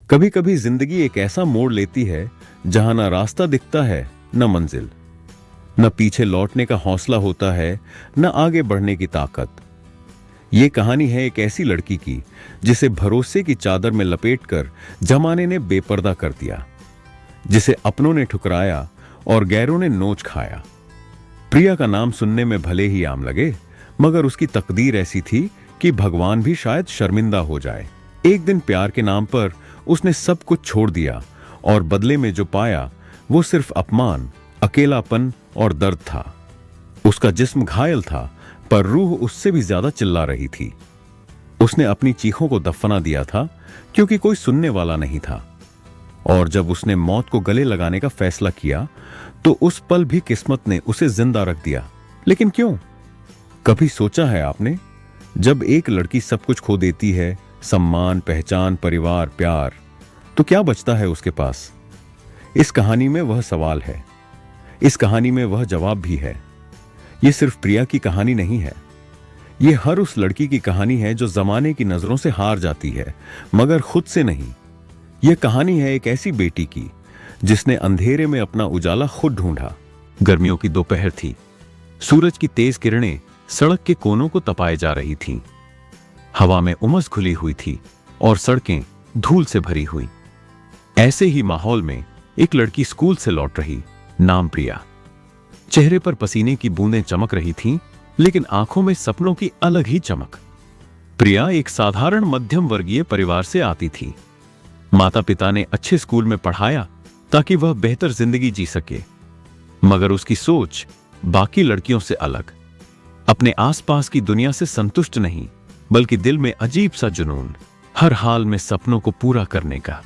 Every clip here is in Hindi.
कभी कभी जिंदगी एक ऐसा मोड़ लेती है जहां ना रास्ता दिखता है, न मंजिल, न पीछे लौटने का हौसला होता है, न आगे बढ़ने की ताकत। ये कहानी है एक ऐसी लड़की की जिसे भरोसे की चादर में लपेटकर जमाने ने बेपर्दा कर दिया, जिसे अपनों ने ठुकराया और गैरों ने नोच खाया। प्रिया का नाम सुनने में भले ही आम लगे, मगर उसकी तकदीर ऐसी थी कि भगवान भी शायद शर्मिंदा हो जाए। एक दिन प्यार के नाम पर उसने सब कुछ छोड़ दिया और बदले में जो पाया वो सिर्फ अपमान, अकेलापन और दर्द था। उसका जिस्म घायल था, पर रूह उससे भी ज्यादा चिल्ला रही थी। उसने अपनी चीखों को दफना दिया था क्योंकि कोई सुनने वाला नहीं था। और जब उसने मौत को गले लगाने का फैसला किया तो उस पल भी किस्मत ने उसे जिंदा रख दिया। लेकिन क्यों? कभी सोचा है आपने, जब एक लड़की सब कुछ खो देती है, सम्मान, पहचान, परिवार, प्यार, तो क्या बचता है उसके पास? इस कहानी में वह सवाल है, इस कहानी में वह जवाब भी है। यह सिर्फ प्रिया की कहानी नहीं है, यह हर उस लड़की की कहानी है जो जमाने की नजरों से हार जाती है, मगर खुद से नहीं। यह कहानी है एक ऐसी बेटी की जिसने अंधेरे में अपना उजाला खुद ढूंढा। गर्मियों की दोपहर थी। सूरज की तेज किरणें सड़क के कोनों को तपाए जा रही थीं। हवा में उमस खुली हुई थी और सड़कें धूल से भरी हुई। ऐसे ही माहौल में एक लड़की स्कूल से लौट रही, नाम प्रिया। चेहरे पर पसीने की बूंदें चमक रही थीं, लेकिन आंखों में सपनों की अलग ही चमक। प्रिया एक साधारण मध्यम वर्गीय परिवार से आती थी। माता पिता ने अच्छे स्कूल में पढ़ाया ताकि वह बेहतर जिंदगी जी सके, मगर उसकी सोच बाकी लड़कियों से अलग। अपने आसपास की दुनिया से संतुष्ट नहीं, बल्कि दिल में अजीब सा जुनून, हर हाल में सपनों को पूरा करने का।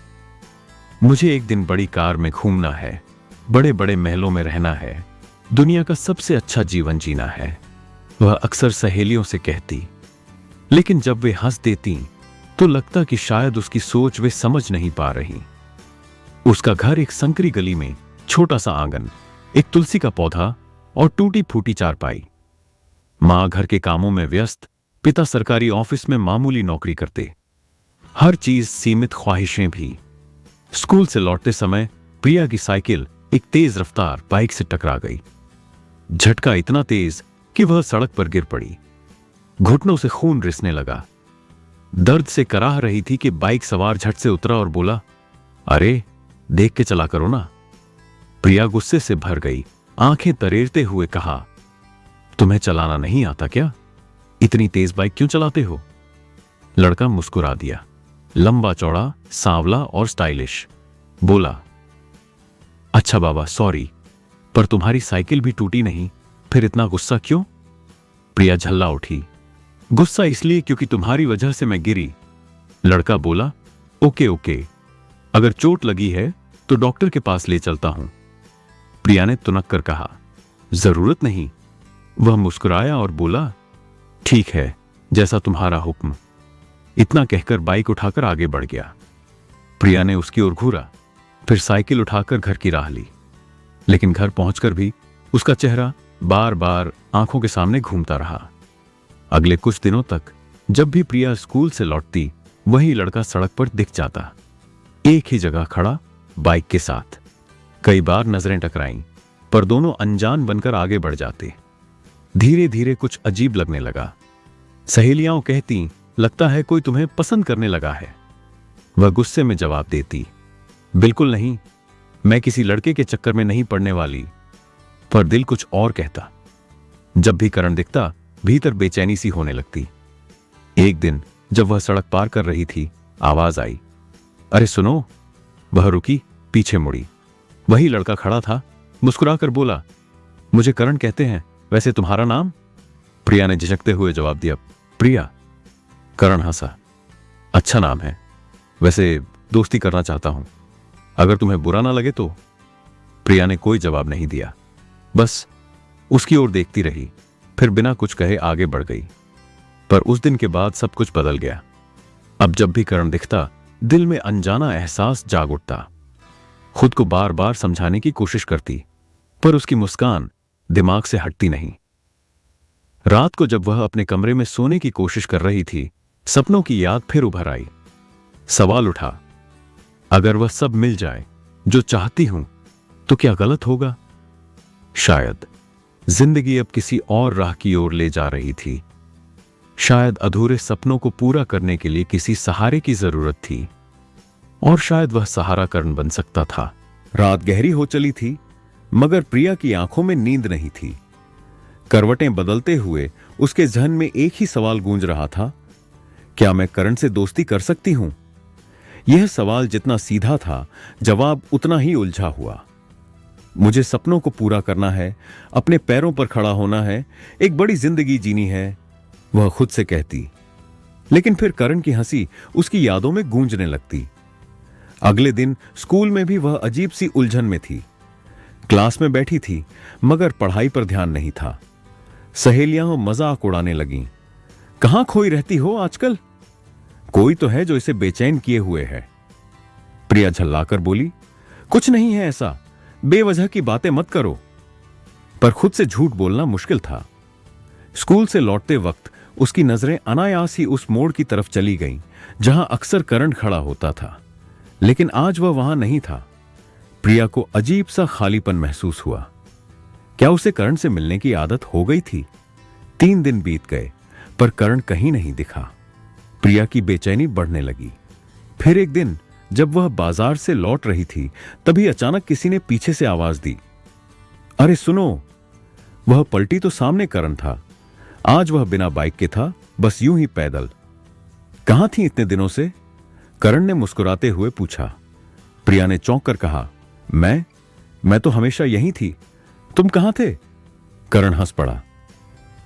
मुझे एक दिन बड़ी कार में घूमना है, बड़े बड़े महलों में रहना है, दुनिया का सबसे अच्छा जीवन जीना है, वह अक्सर सहेलियों से कहती। लेकिन जब वे हंस देती तो लगता कि शायद उसकी सोच वे समझ नहीं पा रही। उसका घर एक संकरी गली में, छोटा सा आंगन, एक तुलसी का पौधा और टूटी फूटी चारपाई। मां घर के कामों में व्यस्त, पिता सरकारी ऑफिस में मामूली नौकरी करते। हर चीज सीमित, ख्वाहिशें भी। स्कूल से लौटते समय प्रिया की साइकिल एक तेज रफ्तार बाइक से टकरा गई। झटका इतना तेज कि वह सड़क पर गिर पड़ी। घुटनों से खून रिसने लगा। दर्द से कराह रही थी कि बाइक सवार झट से उतरा और बोला, अरे देख के चला करो ना। प्रिया गुस्से से भर गई, आंखें तरेरते हुए कहा, तुम्हें चलाना नहीं आता क्या? इतनी तेज बाइक क्यों चलाते हो? लड़का मुस्कुरा दिया, लंबा चौड़ा, सांवला और स्टाइलिश। बोला, अच्छा बाबा, सॉरी, पर तुम्हारी साइकिल भी टूटी नहीं, फिर इतना गुस्सा क्यों? प्रिया झल्ला उठी, गुस्सा इसलिए क्योंकि तुम्हारी वजह से मैं गिरी। लड़का बोला, ओके ओके, अगर चोट लगी है तो डॉक्टर के पास ले चलता हूं। प्रिया ने तुनक कर कहा, जरूरत नहीं। वह मुस्कुराया और बोला, ठीक है, जैसा तुम्हारा हुक्म। इतना कहकर बाइक उठाकर आगे बढ़ गया। प्रिया ने उसकी ओर घूरा, फिर साइकिल उठाकर घर की राह ली। लेकिन घर पहुंचकर भी उसका चेहरा बार बार आंखों के सामने घूमता रहा। अगले कुछ दिनों तक जब भी प्रिया स्कूल से लौटती, वही लड़का सड़क पर दिख जाता, एक ही जगह खड़ा, बाइक के साथ। कई बार नजरें टकराईं, पर दोनों अनजान बनकर आगे बढ़ जाते। धीरे धीरे कुछ अजीब लगने लगा। सहेलियां कहती, लगता है कोई तुम्हें पसंद करने लगा है। वह गुस्से में जवाब देती, बिल्कुल नहीं, मैं किसी लड़के के चक्कर में नहीं पड़ने वाली। पर दिल कुछ और कहता। जब भी करण दिखता, भीतर बेचैनी सी होने लगती। एक दिन जब वह सड़क पार कर रही थी, आवाज आई, अरे सुनो। वह रुकी, पीछे मुड़ी। वही लड़का खड़ा था, मुस्कुराकर बोला, मुझे करण कहते हैं, वैसे तुम्हारा नाम? प्रिया ने झिझकते हुए जवाब दिया, प्रिया। करण हंसा, अच्छा नाम है, वैसे दोस्ती करना चाहता हूं, अगर तुम्हें बुरा ना लगे तो। प्रिया ने कोई जवाब नहीं दिया, बस उसकी ओर देखती रही, फिर बिना कुछ कहे आगे बढ़ गई। पर उस दिन के बाद सब कुछ बदल गया। अब जब भी करण दिखता, दिल में अनजाना एहसास जाग उठता। खुद को बार बार समझाने की कोशिश करती, पर उसकी मुस्कान दिमाग से हटती नहीं। रात को जब वह अपने कमरे में सोने की कोशिश कर रही थी, सपनों की याद फिर उभर आई। सवाल उठा, अगर वह सब मिल जाए जो चाहती हूं तो क्या गलत होगा? शायद जिंदगी अब किसी और राह की ओर ले जा रही थी। शायद अधूरे सपनों को पूरा करने के लिए किसी सहारे की जरूरत थी, और शायद वह सहारा करण बन सकता था। रात गहरी हो चली थी, मगर प्रिया की आंखों में नींद नहीं थी। करवटें बदलते हुए उसके जहन में एक ही सवाल गूंज रहा था, क्या मैं करण से दोस्ती कर सकती हूं? यह सवाल जितना सीधा था, जवाब उतना ही उलझा हुआ। मुझे सपनों को पूरा करना है, अपने पैरों पर खड़ा होना है, एक बड़ी जिंदगी जीनी है, वह खुद से कहती। लेकिन फिर करण की हंसी उसकी यादों में गूंजने लगती। अगले दिन स्कूल में भी वह अजीब सी उलझन में थी। क्लास में बैठी थी, मगर पढ़ाई पर ध्यान नहीं था। सहेलियां मजाक उड़ाने लगीं। कहां खोई रहती हो आजकल? कोई तो है जो इसे बेचैन किए हुए है। प्रिया झल्लाकर बोली, कुछ नहीं है ऐसा, बेवजह की बातें मत करो। पर खुद से झूठ बोलना मुश्किल था। स्कूल से लौटते वक्त उसकी नजरें अनायास ही उस मोड़ की तरफ चली गईं जहां अक्सर करण खड़ा होता था, लेकिन आज वह वहां नहीं था। प्रिया को अजीब सा खालीपन महसूस हुआ। क्या उसे करण से मिलने की आदत हो गई थी? 3 दिन बीत गए, पर करण कहीं नहीं दिखा। प्रिया की बेचैनी बढ़ने लगी। फिर एक दिन जब वह बाजार से लौट रही थी, तभी अचानक किसी ने पीछे से आवाज दी, अरे सुनो। वह पलटी तो सामने करण था। आज वह बिना बाइक के था, बस यूं ही पैदल। कहां थी इतने दिनों से? करण ने मुस्कुराते हुए पूछा। प्रिया ने चौंक कर कहा, मैं तो हमेशा यहीं थी। तुम कहां थे? करण हंस पड़ा।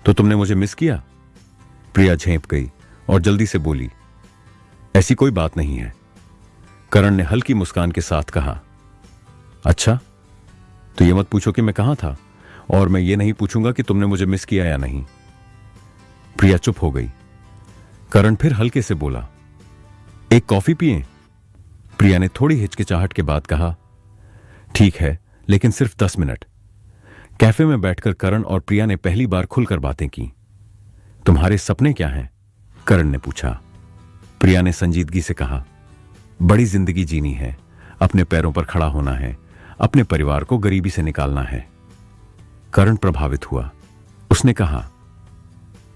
तो तुमने मुझे मिस किया? प्रिया झेंप गई और जल्दी से बोली, ऐसी कोई बात नहीं है। करण ने हल्की मुस्कान के साथ कहा, अच्छा, तो ये मत पूछो कि मैं कहां था, और मैं ये नहीं पूछूंगा कि तुमने मुझे मिस किया या नहीं। प्रिया चुप हो गई। करण फिर हल्के से बोला, एक कॉफी पिएं? प्रिया ने थोड़ी हिचकिचाहट के बाद कहा, ठीक है, लेकिन सिर्फ 10 मिनट। कैफे में बैठकर करण और प्रिया ने पहली बार खुलकर बातें की। तुम्हारे सपने क्या हैं? करण ने पूछा। प्रिया ने संजीदगी से कहा, बड़ी जिंदगी जीनी है, अपने पैरों पर खड़ा होना है, अपने परिवार को गरीबी से निकालना है। करण प्रभावित हुआ। उसने कहा,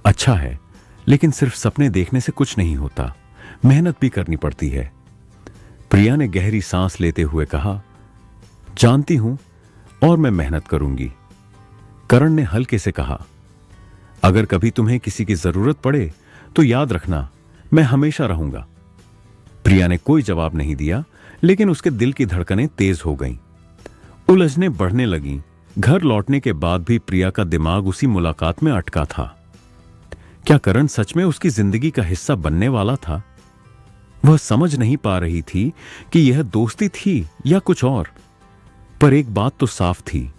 अच्छा है, लेकिन सिर्फ सपने देखने से कुछ नहीं होता, मेहनत भी करनी पड़ती है। प्रिया ने गहरी सांस लेते हुए कहा, जानती हूं, और मैं मेहनत करूंगी। करण ने हल्के से कहा, अगर कभी तुम्हें किसी की जरूरत पड़े तो याद रखना, मैं हमेशा रहूंगा। प्रिया ने कोई जवाब नहीं दिया, लेकिन उसके दिल की धड़कनें तेज हो गईं। उलझनें बढ़ने लगीं। घर लौटने के बाद भी प्रिया का दिमाग उसी मुलाकात में अटका था। क्या करण सच में उसकी जिंदगी का हिस्सा बनने वाला था? वह समझ नहीं पा रही थी कि यह दोस्ती थी या कुछ और। पर एक बात तो साफ थी,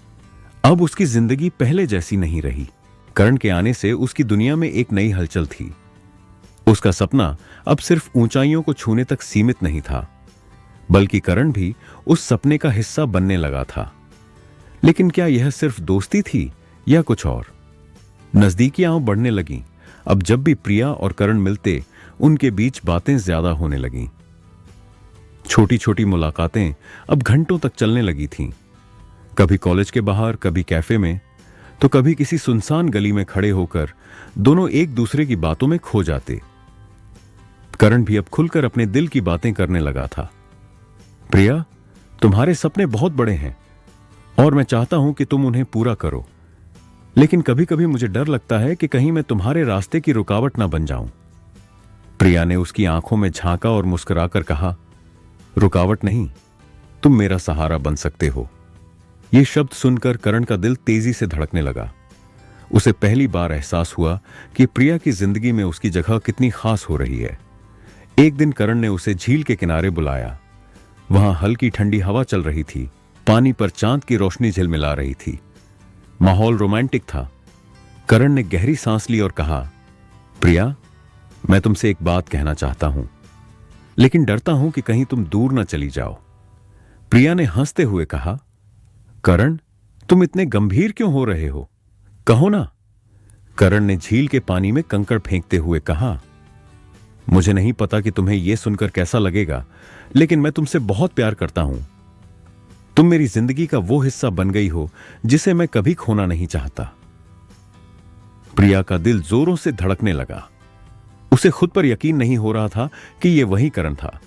अब उसकी जिंदगी पहले जैसी नहीं रही। करण के आने से उसकी दुनिया में एक नई हलचल थी। उसका सपना अब सिर्फ ऊंचाइयों को छूने तक सीमित नहीं था, बल्कि करण भी उस सपने का हिस्सा बनने लगा था। लेकिन क्या यह सिर्फ दोस्ती थी या कुछ और? नजदीकियां बढ़ने लगीं। अब जब भी प्रिया और करण मिलते, उनके बीच बातें ज्यादा होने लगीं। छोटी छोटी मुलाकातें अब घंटों तक चलने लगी थीं। कभी कॉलेज के बाहर, कभी कैफे में, तो कभी किसी सुनसान गली में खड़े होकर दोनों एक दूसरे की बातों में खो जाते। करण भी अब खुलकर अपने दिल की बातें करने लगा था। प्रिया, तुम्हारे सपने बहुत बड़े हैं और मैं चाहता हूं कि तुम उन्हें पूरा करो, लेकिन कभी कभी मुझे डर लगता है कि कहीं मैं तुम्हारे रास्ते की रुकावट ना बन जाऊं। प्रिया ने उसकी आंखों में झांका और मुस्कुराकर कहा, रुकावट नहीं, तुम मेरा सहारा बन सकते हो। यह शब्द सुनकर करण का दिल तेजी से धड़कने लगा। उसे पहली बार एहसास हुआ कि प्रिया की जिंदगी में उसकी जगह कितनी खास हो रही है। एक दिन करण ने उसे झील के किनारे बुलाया। वहां हल्की ठंडी हवा चल रही थी, पानी पर चांद की रोशनी झिलमिला रही थी। माहौल रोमांटिक था। करण ने गहरी सांस ली और कहा, प्रिया, मैं तुमसे एक बात कहना चाहता हूं, लेकिन डरता हूं कि कहीं तुम दूर न चली जाओ। प्रिया ने हंसते हुए कहा, करण, तुम इतने गंभीर क्यों हो रहे हो? कहो ना। करण ने झील के पानी में कंकड़ फेंकते हुए कहा, मुझे नहीं पता कि तुम्हें यह सुनकर कैसा लगेगा, लेकिन मैं तुमसे बहुत प्यार करता हूं। तुम मेरी जिंदगी का वो हिस्सा बन गई हो जिसे मैं कभी खोना नहीं चाहता। प्रिया का दिल जोरों से धड़कने लगा। उसे खुद पर यकीन नहीं हो रहा था कि यह वही करण था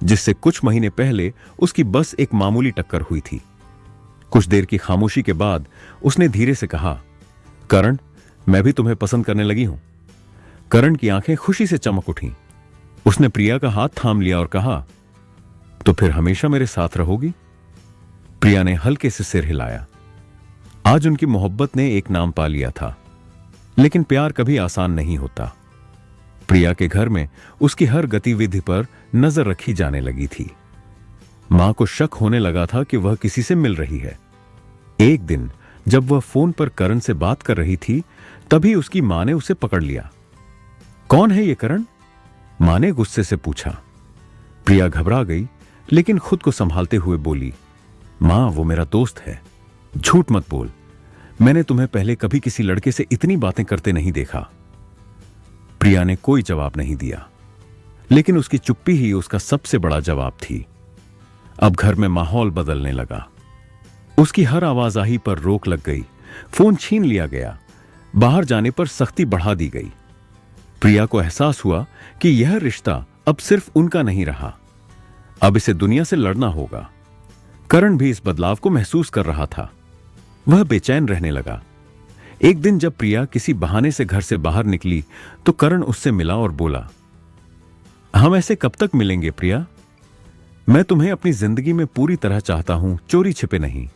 जिससे कुछ महीने पहले उसकी बस एक मामूली टक्कर हुई थी। कुछ देर की खामोशी के बाद उसने धीरे से कहा, करण, मैं भी तुम्हें पसंद करने लगी हूं। करण की आंखें खुशी से चमक उठीं। उसने प्रिया का हाथ थाम लिया और कहा, तो फिर हमेशा मेरे साथ रहोगी? प्रिया ने हल्के से सिर हिलाया। आज उनकी मोहब्बत ने एक नाम पा लिया था, लेकिन प्यार कभी आसान नहीं होता। प्रिया के घर में उसकी हर गतिविधि पर नजर रखी जाने लगी थी। मां को शक होने लगा था कि वह किसी से मिल रही है। एक दिन जब वह फोन पर करण से बात कर रही थी, तभी उसकी मां ने उसे पकड़ लिया। कौन है ये करण? मां ने गुस्से से पूछा। प्रिया घबरा गई, लेकिन खुद को संभालते हुए बोली, मां, वो मेरा दोस्त है। झूठ मत बोल, मैंने तुम्हें पहले कभी किसी लड़के से इतनी बातें करते नहीं देखा। प्रिया ने कोई जवाब नहीं दिया, लेकिन उसकी चुप्पी ही उसका सबसे बड़ा जवाब थी। अब घर में माहौल बदलने लगा। उसकी हर आवाजाही पर रोक लग गई। फोन छीन लिया गया। बाहर जाने पर सख्ती बढ़ा दी गई। प्रिया को एहसास हुआ कि यह रिश्ता अब सिर्फ उनका नहीं रहा, अब इसे दुनिया से लड़ना होगा। करण भी इस बदलाव को महसूस कर रहा था। वह बेचैन रहने लगा। एक दिन जब प्रिया किसी बहाने से घर से बाहर निकली तो करण उससे मिला और बोला, हम ऐसे कब तक मिलेंगे प्रिया? मैं तुम्हें अपनी जिंदगी में पूरी तरह चाहता हूं, चोरी छिपे नहीं।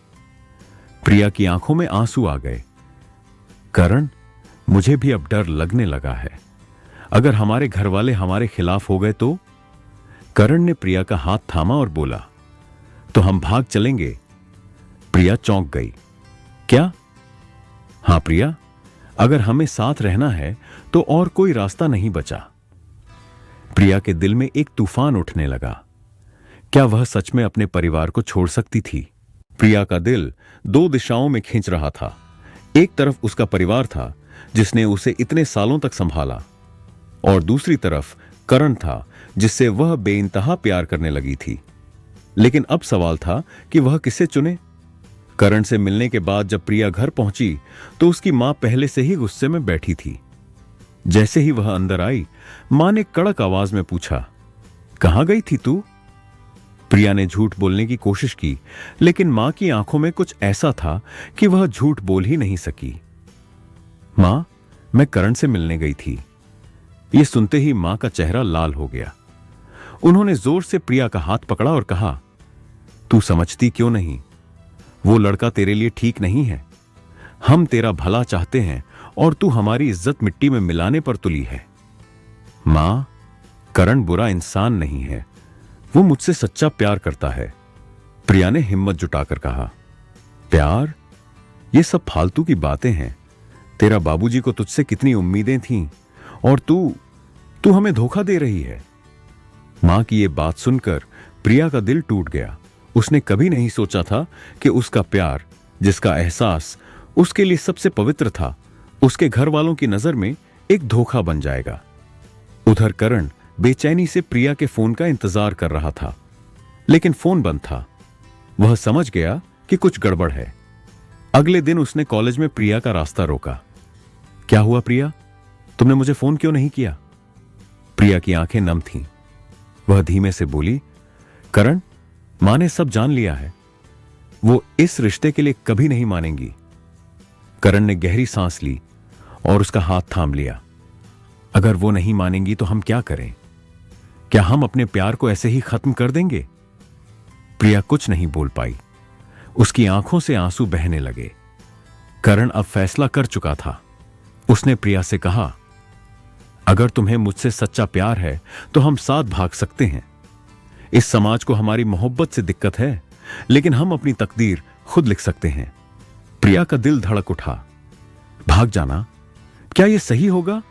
प्रिया की आंखों में आंसू आ गए। करण, मुझे भी अब डर लगने लगा है। अगर हमारे घर वाले हमारे खिलाफ हो गए तो? करण ने प्रिया का हाथ थामा और बोला, तो हम भाग चलेंगे। प्रिया चौंक गई। क्या? हां प्रिया, अगर हमें साथ रहना है तो और कोई रास्ता नहीं बचा। प्रिया के दिल में एक तूफान उठने लगा। क्या वह सच में अपने परिवार को छोड़ सकती थी? प्रिया का दिल दो दिशाओं में खींच रहा था। एक तरफ उसका परिवार था जिसने उसे इतने सालों तक संभाला, और दूसरी तरफ करण था जिससे वह बेइंतहा प्यार करने लगी थी। लेकिन अब सवाल था कि वह किसे चुने। करण से मिलने के बाद जब प्रिया घर पहुंची तो उसकी मां पहले से ही गुस्से में बैठी थी। जैसे ही वह अंदर आई, मां ने कड़क आवाज में पूछा, कहां गई थी तू? प्रिया ने झूठ बोलने की कोशिश की, लेकिन मां की आंखों में कुछ ऐसा था कि वह झूठ बोल ही नहीं सकी। मां, मैं करण से मिलने गई थी। यह सुनते ही मां का चेहरा लाल हो गया। उन्होंने जोर से प्रिया का हाथ पकड़ा और कहा, तू समझती क्यों नहीं? वो लड़का तेरे लिए ठीक नहीं है। हम तेरा भला चाहते हैं और तू हमारी इज्जत मिट्टी में मिलाने पर तुली है। मां, करण बुरा इंसान नहीं है, वो मुझसे सच्चा प्यार करता है। प्रिया ने हिम्मत जुटाकर कहा, प्यार? ये सब फालतू की बातें हैं। तेरा बाबूजी को तुझसे कितनी उम्मीदें थीं, और तू हमें धोखा दे रही है। मां की यह बात सुनकर प्रिया का दिल टूट गया। उसने कभी नहीं सोचा था कि उसका प्यार, जिसका एहसास उसके लिए सबसे पवित्र था, उसके घर वालों की नजर में एक धोखा बन जाएगा। उधर करण बेचैनी से प्रिया के फोन का इंतजार कर रहा था, लेकिन फोन बंद था। वह समझ गया कि कुछ गड़बड़ है। अगले दिन उसने कॉलेज में प्रिया का रास्ता रोका। क्या हुआ प्रिया, तुमने मुझे फोन क्यों नहीं किया? प्रिया की आंखें नम थीं। वह धीमे से बोली, करण, मां ने सब जान लिया है। वो इस रिश्ते के लिए कभी नहीं मानेंगी। करण ने गहरी सांस ली और उसका हाथ थाम लिया। अगर वो नहीं मानेंगी तो हम क्या करें? क्या हम अपने प्यार को ऐसे ही खत्म कर देंगे? प्रिया कुछ नहीं बोल पाई। उसकी आंखों से आंसू बहने लगे। करण अब फैसला कर चुका था। उसने प्रिया से कहा, अगर तुम्हें मुझसे सच्चा प्यार है तो हम साथ भाग सकते हैं। इस समाज को हमारी मोहब्बत से दिक्कत है, लेकिन हम अपनी तकदीर खुद लिख सकते हैं। प्रिया का दिल धड़क उठा। भाग जाना, क्या यह सही होगा?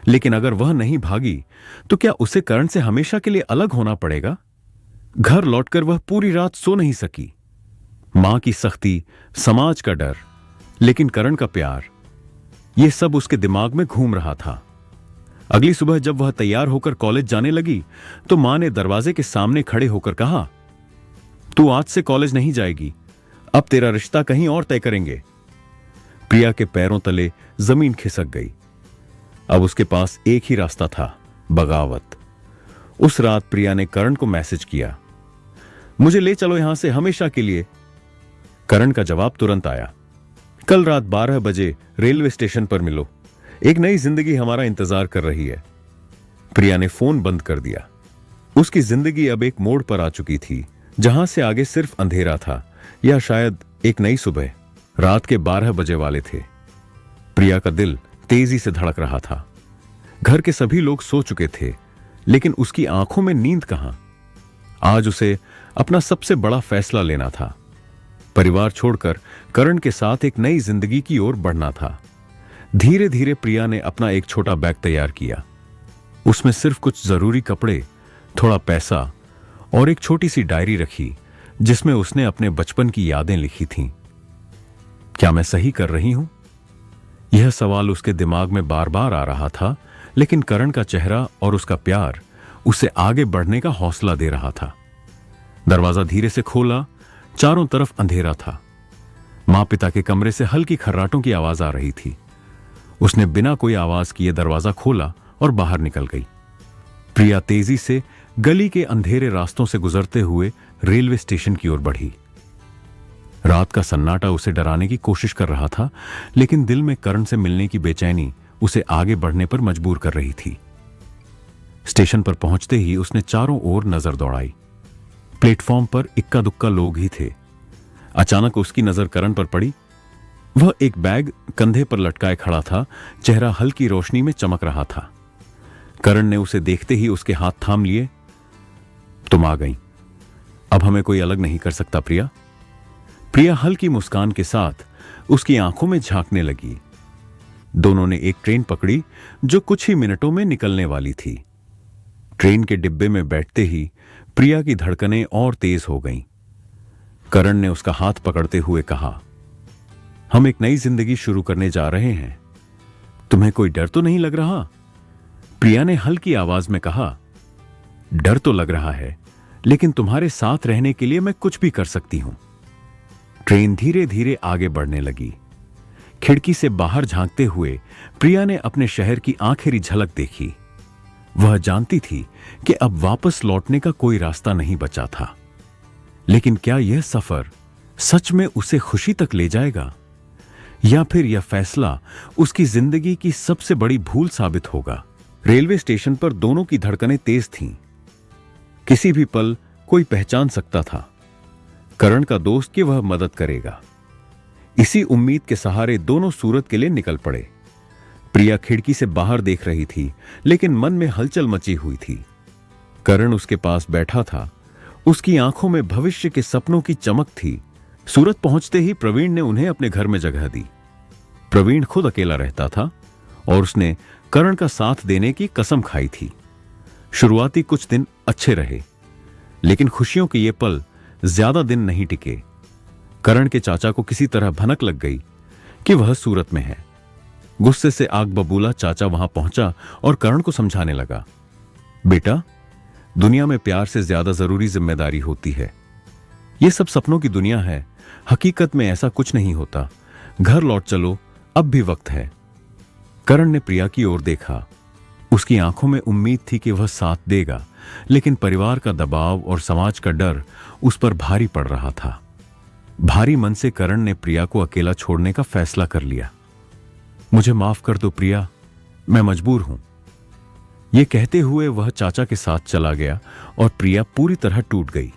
लेकिन अगर वह नहीं भागी तो क्या उसे करण से हमेशा के लिए अलग होना पड़ेगा? घर लौटकर वह पूरी रात सो नहीं सकी। मां की सख्ती, समाज का डर, लेकिन करण का प्यार, यह सब उसके दिमाग में घूम रहा था। अगली सुबह जब वह तैयार होकर कॉलेज जाने लगी तो मां ने दरवाजे के सामने खड़े होकर कहा, तू आज से कॉलेज नहीं जाएगी, अब तेरा रिश्ता कहीं और तय करेंगे। प्रिया के पैरों तले जमीन खिसक गई। अब उसके पास एक ही रास्ता था, बगावत। उस रात प्रिया ने करण को मैसेज किया, मुझे ले चलो यहां से हमेशा के लिए। करण का जवाब तुरंत आया, कल रात 12 बजे रेलवे स्टेशन पर मिलो, एक नई जिंदगी हमारा इंतजार कर रही है। प्रिया ने फोन बंद कर दिया। उसकी जिंदगी अब एक मोड़ पर आ चुकी थी, जहां से आगे सिर्फ अंधेरा था या शायद एक नई सुबह। रात के 12 बजे वाले थे। प्रिया का दिल तेजी से धड़क रहा था। घर के सभी लोग सो चुके थे, लेकिन उसकी आंखों में नींद कहां। आज उसे अपना सबसे बड़ा फैसला लेना था। परिवार छोड़कर करण के साथ एक नई जिंदगी की ओर बढ़ना था। धीरे धीरे प्रिया ने अपना एक छोटा बैग तैयार किया। उसमें सिर्फ कुछ जरूरी कपड़े, थोड़ा पैसा और एक छोटी सी डायरी रखी, जिसमें उसने अपने बचपन की यादें लिखी थीं। क्या मैं सही कर रही हूं? यह सवाल उसके दिमाग में बार बार आ रहा था, लेकिन करण का चेहरा और उसका प्यार उसे आगे बढ़ने का हौसला दे रहा था। दरवाजा धीरे से खोला। चारों तरफ अंधेरा था। मां पिता के कमरे से हल्की खर्राटों की आवाज आ रही थी। उसने बिना कोई आवाज किए दरवाजा खोला और बाहर निकल गई। प्रिया तेजी से गली के अंधेरे रास्तों से गुजरते हुए रेलवे स्टेशन की ओर बढ़ी। रात का सन्नाटा उसे डराने की कोशिश कर रहा था, लेकिन दिल में करण से मिलने की बेचैनी उसे आगे बढ़ने पर मजबूर कर रही थी। स्टेशन पर पहुंचते ही उसने चारों ओर नजर दौड़ाई। प्लेटफॉर्म पर इक्का दुक्का लोग ही थे। अचानक उसकी नजर करण पर पड़ी। वह एक बैग कंधे पर लटकाए खड़ा था, चेहरा हल्की रोशनी में चमक रहा था। करण ने उसे देखते ही उसके हाथ थाम लिए। तुम आ गई, अब हमें कोई अलग नहीं कर सकता प्रिया। प्रिया हल्की मुस्कान के साथ उसकी आंखों में झांकने लगी। दोनों ने एक ट्रेन पकड़ी जो कुछ ही मिनटों में निकलने वाली थी। ट्रेन के डिब्बे में बैठते ही प्रिया की धड़कनें और तेज हो गईं। करण ने उसका हाथ पकड़ते हुए कहा, हम एक नई जिंदगी शुरू करने जा रहे हैं, तुम्हें कोई डर तो नहीं लग रहा? प्रिया ने हल्की आवाज में कहा, डर तो लग रहा है, लेकिन तुम्हारे साथ रहने के लिए मैं कुछ भी कर सकती हूं। ट्रेन धीरे धीरे आगे बढ़ने लगी। खिड़की से बाहर झांकते हुए प्रिया ने अपने शहर की आखिरी झलक देखी। वह जानती थी कि अब वापस लौटने का कोई रास्ता नहीं बचा था, लेकिन क्या यह सफर सच में उसे खुशी तक ले जाएगा, या फिर यह फैसला उसकी जिंदगी की सबसे बड़ी भूल साबित होगा? रेलवे स्टेशन पर दोनों की धड़कनें तेज थीं। किसी भी पल कोई पहचान सकता था करण का दोस्त कि वह मदद करेगा। इसी उम्मीद के सहारे दोनों सूरत के लिए निकल पड़े। प्रिया खिड़की से बाहर देख रही थी, लेकिन मन में हलचल मची हुई थी। करण उसके पास बैठा था। उसकी आंखों में भविष्य के सपनों की चमक थी। सूरत पहुंचते ही प्रवीण ने उन्हें अपने घर में जगह दी। प्रवीण खुद अकेला रहता था और उसने करण का साथ देने की कसम खाई थी। शुरुआती कुछ दिन अच्छे रहे, लेकिन खुशियों के ये पल ज्यादा दिन नहीं टिके। करण के चाचा को किसी तरह भनक लग गई कि वह सूरत में है। गुस्से से आग बबूला चाचा वहां पहुंचा और करण को समझाने लगा, बेटा, दुनिया में प्यार से ज्यादा जरूरी जिम्मेदारी होती है। यह सब सपनों की दुनिया है, हकीकत में ऐसा कुछ नहीं होता। घर लौट चलो, अब भी वक्त है। करण ने प्रिया की ओर देखा। उसकी आंखों में उम्मीद थी कि वह साथ देगा, लेकिन परिवार का दबाव और समाज का डर उस पर भारी पड़ रहा था। भारी मन से करण ने प्रिया को अकेला छोड़ने का फैसला कर लिया। मुझे माफ कर दो प्रिया, मैं मजबूर हूं। यह कहते हुए वह चाचा के साथ चला गया और प्रिया पूरी तरह टूट गई।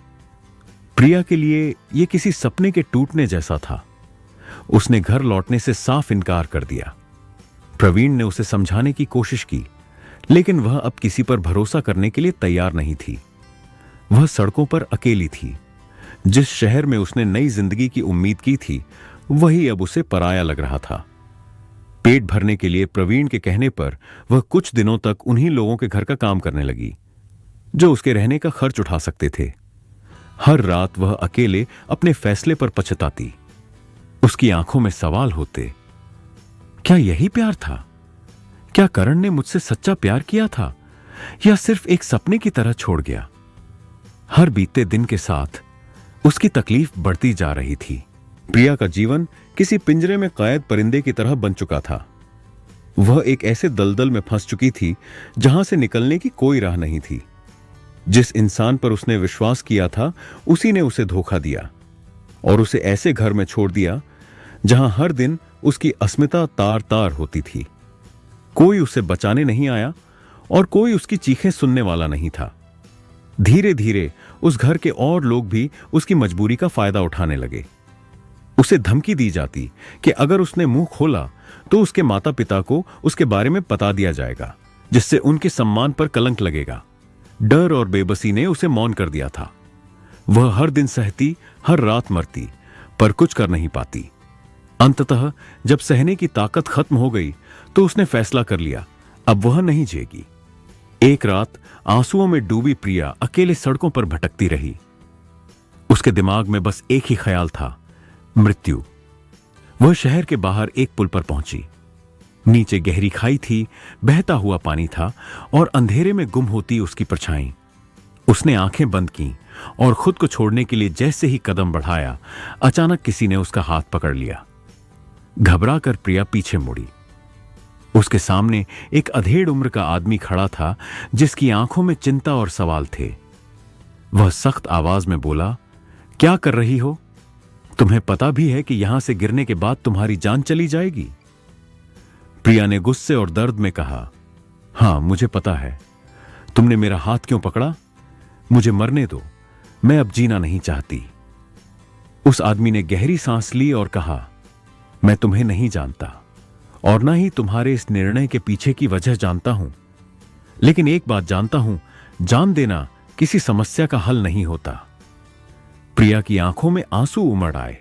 प्रिया के लिए यह किसी सपने के टूटने जैसा था। उसने घर लौटने से साफ इनकार कर दिया। प्रवीण ने उसे समझाने की कोशिश की, लेकिन वह अब किसी पर भरोसा करने के लिए तैयार नहीं थी। वह सड़कों पर अकेली थी। जिस शहर में उसने नई जिंदगी की उम्मीद की थी, वही अब उसे पराया लग रहा था। पेट भरने के लिए प्रवीण के कहने पर वह कुछ दिनों तक उन्हीं लोगों के घर का काम करने लगी, जो उसके रहने का खर्च उठा सकते थे। हर रात वह अकेले अपने फैसले पर पछताती। उसकी आंखों में सवाल होते, क्या यही प्यार था? क्या करण ने मुझसे सच्चा प्यार किया था या सिर्फ एक सपने की तरह छोड़ गया? हर बीतते दिन के साथ उसकी तकलीफ बढ़ती जा रही थी। प्रिया का जीवन किसी पिंजरे में कैद परिंदे की तरह बन चुका था। वह एक ऐसे दलदल में फंस चुकी थी जहां से निकलने की कोई राह नहीं थी। जिस इंसान पर उसने विश्वास किया था उसी ने उसे धोखा दिया और उसे ऐसे घर में छोड़ दिया जहां हर दिन उसकी अस्मिता तार तार होती थी। कोई उसे बचाने नहीं आया और कोई उसकी चीखें सुनने वाला नहीं था। धीरे धीरे उस घर के और लोग भी उसकी मजबूरी का फायदा उठाने लगे। उसे धमकी दी जाती कि अगर उसने मुंह खोला तो उसके माता पिता को उसके बारे में बता दिया जाएगा, जिससे उनके सम्मान पर कलंक लगेगा। डर और बेबसी ने उसे मौन कर दिया था। वह हर दिन सहती, हर रात मरती, पर कुछ कर नहीं पाती। अंततः जब सहने की ताकत खत्म हो गई तो उसने फैसला कर लिया, अब वह नहीं जिएगी। एक रात आंसुओं में डूबी प्रिया अकेले सड़कों पर भटकती रही। उसके दिमाग में बस एक ही ख्याल था, मृत्यु। वह शहर के बाहर एक पुल पर पहुंची। नीचे गहरी खाई थी, बहता हुआ पानी था और अंधेरे में गुम होती उसकी परछाई। उसने आंखें बंद की और खुद को छोड़ने के लिए जैसे ही कदम बढ़ाया, अचानक किसी ने उसका हाथ पकड़ लिया। घबरा कर प्रिया पीछे मुड़ी। उसके सामने एक अधेड़ उम्र का आदमी खड़ा था जिसकी आंखों में चिंता और सवाल थे। वह सख्त आवाज में बोला, क्या कर रही हो? तुम्हें पता भी है कि यहां से गिरने के बाद तुम्हारी जान चली जाएगी? प्रिया ने गुस्से और दर्द में कहा, हां मुझे पता है। तुमने मेरा हाथ क्यों पकड़ा? मुझे मरने दो, मैं अब जीना नहीं चाहती। उस आदमी ने गहरी सांस ली और कहा, मैं तुम्हें नहीं जानता और ना ही तुम्हारे इस निर्णय के पीछे की वजह जानता हूं, लेकिन एक बात जानता हूं, जान देना किसी समस्या का हल नहीं होता। प्रिया की आंखों में आंसू उमड़ आए।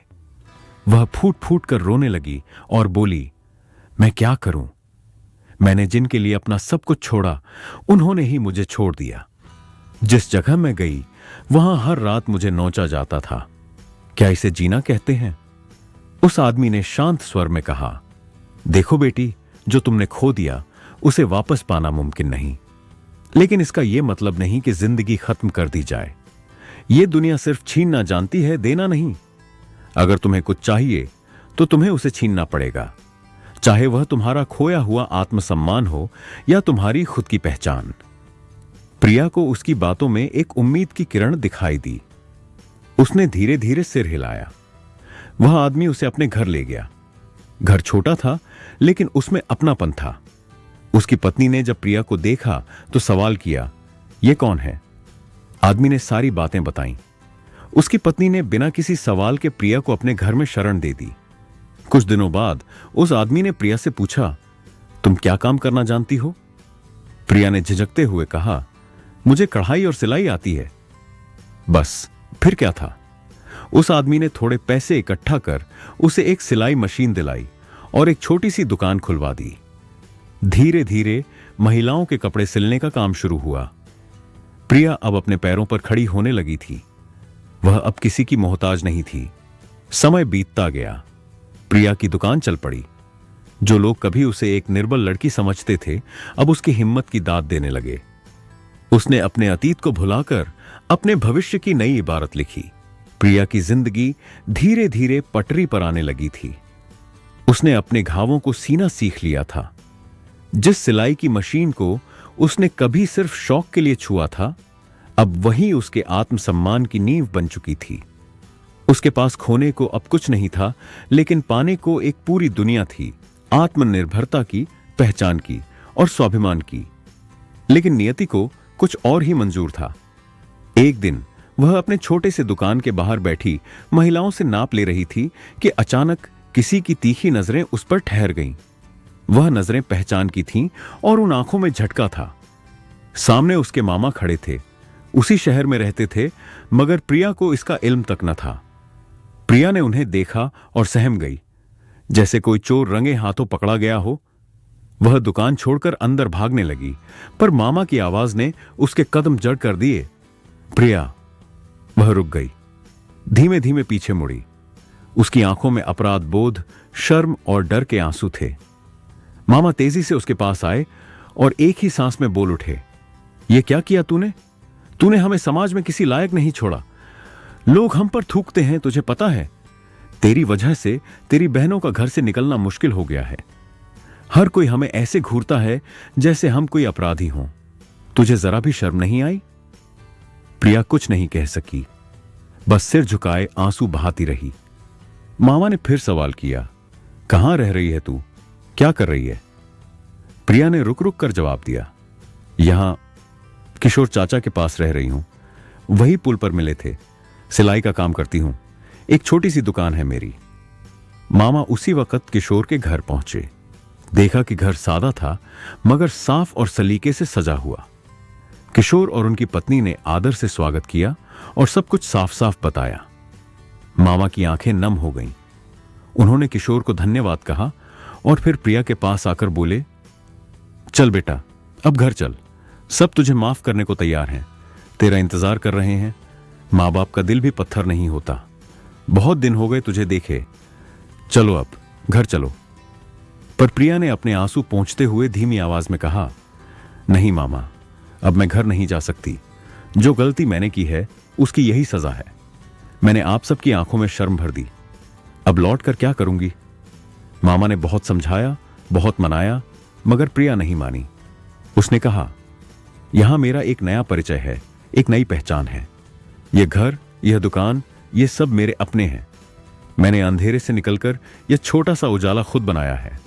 वह फूट फूट कर रोने लगी और बोली, मैं क्या करूं? मैंने जिनके लिए अपना सब कुछ छोड़ा उन्होंने ही मुझे छोड़ दिया। जिस जगह मैं गई वहां हर रात मुझे नोचा जाता था। क्या इसे जीना कहते हैं? उस आदमी ने शांत स्वर में कहा, देखो बेटी, जो तुमने खो दिया उसे वापस पाना मुमकिन नहीं, लेकिन इसका यह मतलब नहीं कि जिंदगी खत्म कर दी जाए। यह दुनिया सिर्फ छीनना जानती है, देना नहीं। अगर तुम्हें कुछ चाहिए तो तुम्हें उसे छीनना पड़ेगा, चाहे वह तुम्हारा खोया हुआ आत्मसम्मान हो या तुम्हारी खुद की पहचान। प्रिया को उसकी बातों में एक उम्मीद की किरण दिखाई दी। उसने धीरे धीरे सिर हिलाया। वह आदमी उसे अपने घर ले गया। घर छोटा था लेकिन उसमें अपनापन था। उसकी पत्नी ने जब प्रिया को देखा तो सवाल किया, यह कौन है? आदमी ने सारी बातें बताईं। उसकी पत्नी ने बिना किसी सवाल के प्रिया को अपने घर में शरण दे दी। कुछ दिनों बाद उस आदमी ने प्रिया से पूछा, तुम क्या काम करना जानती हो? प्रिया ने झिझकते हुए कहा, मुझे कढ़ाई और सिलाई आती है। बस, फिर क्या था? उस आदमी ने थोड़े पैसे इकट्ठा कर उसे एक सिलाई मशीन दिलाई और एक छोटी सी दुकान खुलवा दी। धीरे धीरे महिलाओं के कपड़े सिलने का काम शुरू हुआ। प्रिया अब अपने पैरों पर खड़ी होने लगी थी। वह अब किसी की मोहताज नहीं थी। समय बीतता गया। प्रिया की दुकान चल पड़ी। जो लोग कभी उसे एक निर्बल लड़की समझते थे, अब उसकी हिम्मत की दाद देने लगे। उसने अपने अतीत को भुलाकर अपने भविष्य की नई इबारत लिखी। प्रिया की जिंदगी धीरे धीरे पटरी पर आने लगी थी। उसने अपने घावों को सीना सीख लिया था। जिस सिलाई की मशीन को उसने कभी सिर्फ शौक के लिए छुआ था, अब वही उसके आत्मसम्मान की नींव बन चुकी थी। उसके पास खोने को अब कुछ नहीं था, लेकिन पाने को एक पूरी दुनिया थी, आत्मनिर्भरता की, पहचान की और स्वाभिमान की। लेकिन नियति को कुछ और ही मंजूर था। एक दिन वह अपने छोटे से दुकान के बाहर बैठी महिलाओं से नाप ले रही थी कि अचानक किसी की तीखी नजरें उस पर ठहर गईं। वह नजरें पहचान की थीं और उन आंखों में झटका था। सामने उसके मामा खड़े थे। उसी शहर में रहते थे, मगर प्रिया को इसका इल्म तक न था। प्रिया ने उन्हें देखा और सहम गई, जैसे कोई चोर रंगे हाथों पकड़ा गया हो। वह दुकान छोड़कर अंदर भागने लगी, पर मामा की आवाज ने उसके कदम जड़ कर दिए। प्रिया! वह रुक गई, धीमे धीमे पीछे मुड़ी। उसकी आंखों में अपराध बोध, शर्म और डर के आंसू थे। मामा तेजी से उसके पास आए और एक ही सांस में बोल उठे, ये क्या किया तूने? तूने हमें समाज में किसी लायक नहीं छोड़ा। लोग हम पर थूकते हैं, तुझे पता है। तेरी वजह से तेरी बहनों का घर से निकलना मुश्किल हो गया है। हर कोई हमें ऐसे घूरता है जैसे हम कोई अपराधी हों। तुझे जरा भी शर्म नहीं आई? प्रिया कुछ नहीं कह सकी, बस सिर झुकाए आंसू बहाती रही। मामा ने फिर सवाल किया, कहां रह रही है तू? क्या कर रही है? प्रिया ने रुक रुक कर जवाब दिया, यहां किशोर चाचा के पास रह रही हूं। वही पुल पर मिले थे। सिलाई का काम करती हूं। एक छोटी सी दुकान है मेरी। मामा उसी वक्त किशोर के घर पहुंचे। देखा कि घर सादा था मगर साफ और सलीके से सजा हुआ। किशोर और उनकी पत्नी ने आदर से स्वागत किया और सब कुछ साफ साफ बताया। मामा की आंखें नम हो गईं। उन्होंने किशोर को धन्यवाद कहा और फिर प्रिया के पास आकर बोले, चल बेटा, अब घर चल। सब तुझे माफ करने को तैयार हैं, तेरा इंतजार कर रहे हैं। माँ बाप का दिल भी पत्थर नहीं होता। बहुत दिन हो गए तुझे देखे। चलो अब घर चलो। पर प्रिया ने अपने आंसू पोंछते हुए धीमी आवाज में कहा, नहीं मामा, अब मैं घर नहीं जा सकती। जो गलती मैंने की है उसकी यही सजा है। मैंने आप सबकी आंखों में शर्म भर दी। अब लौट कर क्या करूंगी? मामा ने बहुत समझाया, बहुत मनाया, मगर प्रिया नहीं मानी। उसने कहा, यहां मेरा एक नया परिचय है, एक नई पहचान है। यह घर, यह दुकान, ये सब मेरे अपने हैं। मैंने अंधेरे से निकलकर यह छोटा सा उजाला खुद बनाया है।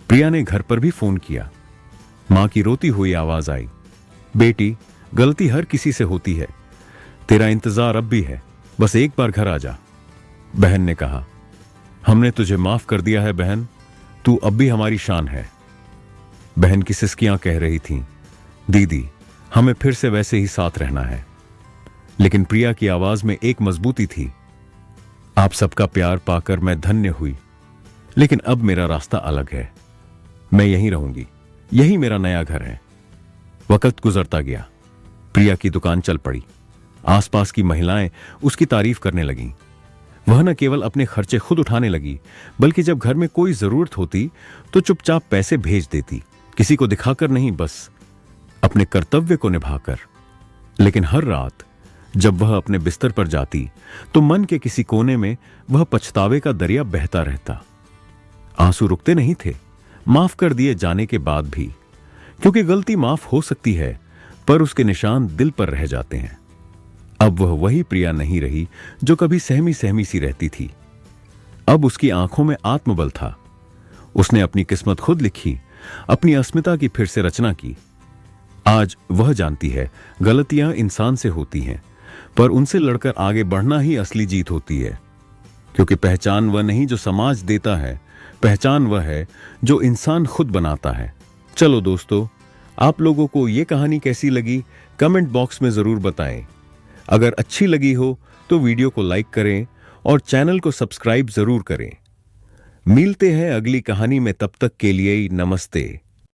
प्रिया ने घर पर भी फोन किया। मां की रोती हुई आवाज आई, बेटी, गलती हर किसी से होती है। तेरा इंतजार अब भी है, बस एक बार घर आ जा। बहन ने कहा, हमने तुझे माफ कर दिया है बहन, तू अब भी हमारी शान है। बहन की सिसकियां कह रही थीं, दीदी, हमें फिर से वैसे ही साथ रहना है। लेकिन प्रिया की आवाज में एक मजबूती थी, आप सबका प्यार पाकर मैं धन्य हुई, लेकिन अब मेरा रास्ता अलग है। मैं यहीं रहूंगी, यही मेरा नया घर है। वक्त गुजरता गया। प्रिया की दुकान चल पड़ी। आसपास की महिलाएं उसकी तारीफ करने लगीं। वह न केवल अपने खर्चे खुद उठाने लगी, बल्कि जब घर में कोई जरूरत होती तो चुपचाप पैसे भेज देती, किसी को दिखाकर नहीं, बस अपने कर्तव्य को निभाकर। लेकिन हर रात जब वह अपने बिस्तर पर जाती तो मन के किसी कोने में वह पछतावे का दरिया बहता रहता। आंसू रुकते नहीं थे, माफ कर दिए जाने के बाद भी, क्योंकि गलती माफ हो सकती है पर उसके निशान दिल पर रह जाते हैं। अब वह वही प्रिया नहीं रही जो कभी सहमी सहमी सी रहती थी। अब उसकी आंखों में आत्मबल था। उसने अपनी किस्मत खुद लिखी, अपनी अस्मिता की फिर से रचना की। आज वह जानती है गलतियां इंसान से होती हैं, पर उनसे लड़कर आगे बढ़ना ही असली जीत होती है। क्योंकि पहचान वह नहीं जो समाज देता है, पहचान वह है जो इंसान खुद बनाता है। चलो दोस्तों, आप लोगों को यह कहानी कैसी लगी कमेंट बॉक्स में जरूर बताएं। अगर अच्छी लगी हो तो वीडियो को लाइक करें और चैनल को सब्सक्राइब जरूर करें। मिलते हैं अगली कहानी में, तब तक के लिए नमस्ते।